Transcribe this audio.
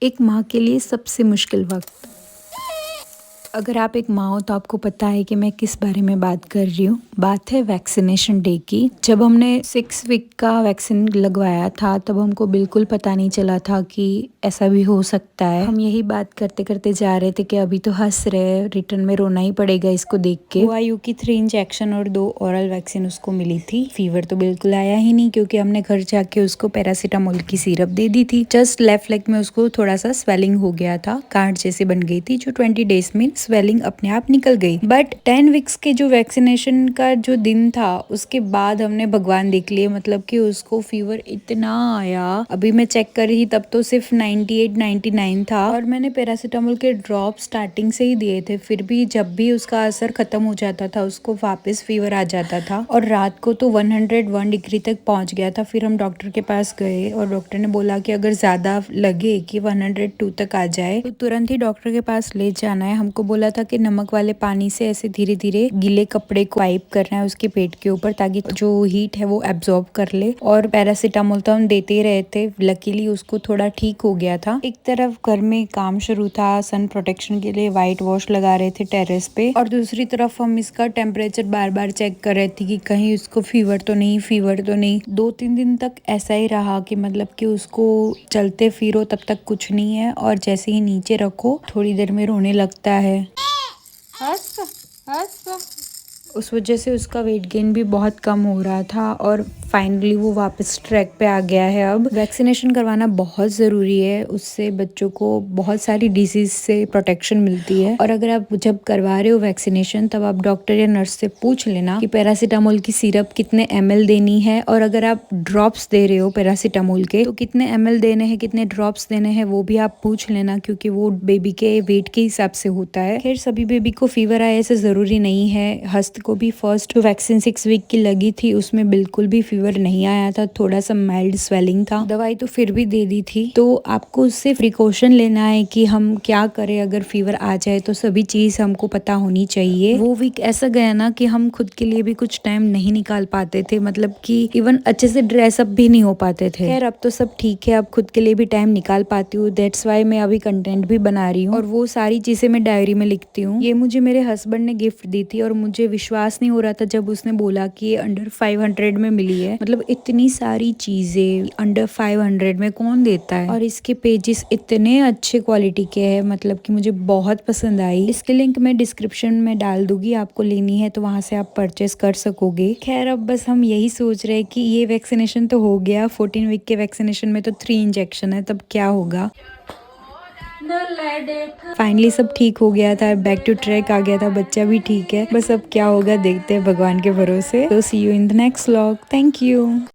एक माँ के लिए सबसे मुश्किल वक्त। अगर आप एक माँ हो तो आपको पता है कि मैं किस बारे में बात कर रही हूँ। बात है वैक्सीनेशन डे की। जब हमने 6 वीक का वैक्सीन लगवाया था तब हमको बिल्कुल पता नहीं चला था कि ऐसा भी हो सकता है। हम यही बात करते करते जा रहे थे कि अभी तो हंस रहे, रिटर्न में रोना ही पड़ेगा इसको देख के। OIU की 3 इंजेक्शन और 2 ओरल वैक्सीन उसको मिली थी। फीवर तो बिल्कुल आया ही नहीं क्योंकि हमने घर जाके उसको पैरासीटामोल की सिरप दे दी थी। जस्ट लेफ्ट लेग में उसको थोड़ा सा स्वेलिंग हो गया था, गांठ जैसी बन गई थी, जो 20 डेज में स्वेलिंग अपने आप निकल गई। बट 10 वीक्स के जो वैक्सीनेशन का जो दिन था उसके बाद हमने भगवान देख लिए। मतलब कि उसको फीवर इतना आया, अभी मैं चेक कर रही तब तो सिर्फ 98-99 था और मैंने पैरासीटामोल के ड्रॉप स्टार्टिंग से ही दिए थे। फिर भी जब भी उसका असर खत्म हो जाता था उसको वापस फीवर आ जाता था और रात को तो 101 डिग्री तक पहुंच गया था। फिर हम डॉक्टर के पास गए और डॉक्टर ने बोला कि अगर ज्यादा लगे कि 102 तक आ जाए तो तुरंत ही डॉक्टर के पास ले जाना है। हमको बोला था कि नमक वाले पानी से ऐसे धीरे धीरे गीले कपड़े को वाइप करना है उसके पेट के ऊपर ताकि जो हीट है वो एब्जॉर्ब कर ले। और पैरासीटामोल तो हम देते ही रहे थे। लकीली उसको थोड़ा ठीक हो गया था। एक तरफ घर में काम शुरू था, सन प्रोटेक्शन के लिए व्हाइट वॉश लगा रहे थे टेरेस पे, और दूसरी तरफ हम इसका टेम्परेचर बार बार चेक कर रहे थे कि कहीं उसको फीवर तो नहीं। 2-3 दिन तक ऐसा ही रहा कि मतलब कि उसको चलते फिरो तब तक कुछ नहीं है और जैसे ही नीचे रखो थोड़ी देर में रोने लगता है। उस वजह से उसका वेट गेन भी बहुत कम हो रहा था और फाइनली वो वापस ट्रैक पे आ गया है। अब वैक्सीनेशन करवाना बहुत ज़रूरी है, उससे बच्चों को बहुत सारी डिजीज से प्रोटेक्शन मिलती है। और अगर आप जब करवा रहे हो वैक्सीनेशन तब आप डॉक्टर या नर्स से पूछ लेना कि पैरासीटामोल की सिरप कितने ml देनी है, और अगर आप ड्रॉप्स दे रहे हो पैरासीटामोल के तो कितने ml देने हैं, कितने ड्रॉप्स देने हैं वो भी आप पूछ लेना, क्योंकि वो बेबी के वेट के हिसाब से होता है। खैर सभी बेबी को फीवर आए ऐसे ज़रूरी नहीं है। हस्त को भी फर्स्ट वैक्सीन 6 वीक की लगी थी, उसमें बिल्कुल भी फीवर नहीं आया था, थोड़ा सा माइल्ड स्वेलिंग था। दवाई तो फिर भी दे दी थी। तो आपको उससे प्रिकॉशन लेना है कि हम क्या करें अगर फीवर आ जाए, तो सभी चीज हमको पता होनी चाहिए। वो वीक ऐसा गया ना कि हम खुद के लिए भी कुछ टाइम नहीं निकाल पाते थे, मतलब कि इवन अच्छे से ड्रेसअप भी नहीं हो पाते थे। खैर अब तो सब ठीक है, अब खुद के लिए भी टाइम निकाल पाती हूँ। दैट्स वाई मैं अभी कंटेंट भी बना रही हूँ और वो सारी चीजें मैं डायरी में लिखती हूँ। ये मुझे मेरे हस्बैंड ने गिफ्ट दी थी और मुझे विश्वास नहीं हो रहा था जब उसने बोला कि ये अंडर 500 में मिली है। मतलब इतनी सारी चीजें अंडर 500 में कौन देता है, और इसके पेजेस इतने अच्छे क्वालिटी के हैं, मतलब कि मुझे बहुत पसंद आई। इसके लिंक मैं डिस्क्रिप्शन में डाल दूंगी, आपको लेनी है तो वहां से आप परचेस कर सकोगे। खैर अब बस हम यही सोच रहे हैं कि ये वैक्सीनेशन तो हो गया, 14 वीक के वैक्सीनेशन में तो 3 इंजेक्शन है, तब क्या होगा। फाइनली सब ठीक हो गया था, बैक टू ट्रैक आ गया था, बच्चा भी ठीक है। बस अब क्या होगा देखते हैं भगवान के भरोसे। तो see you in the next vlog. Thank you.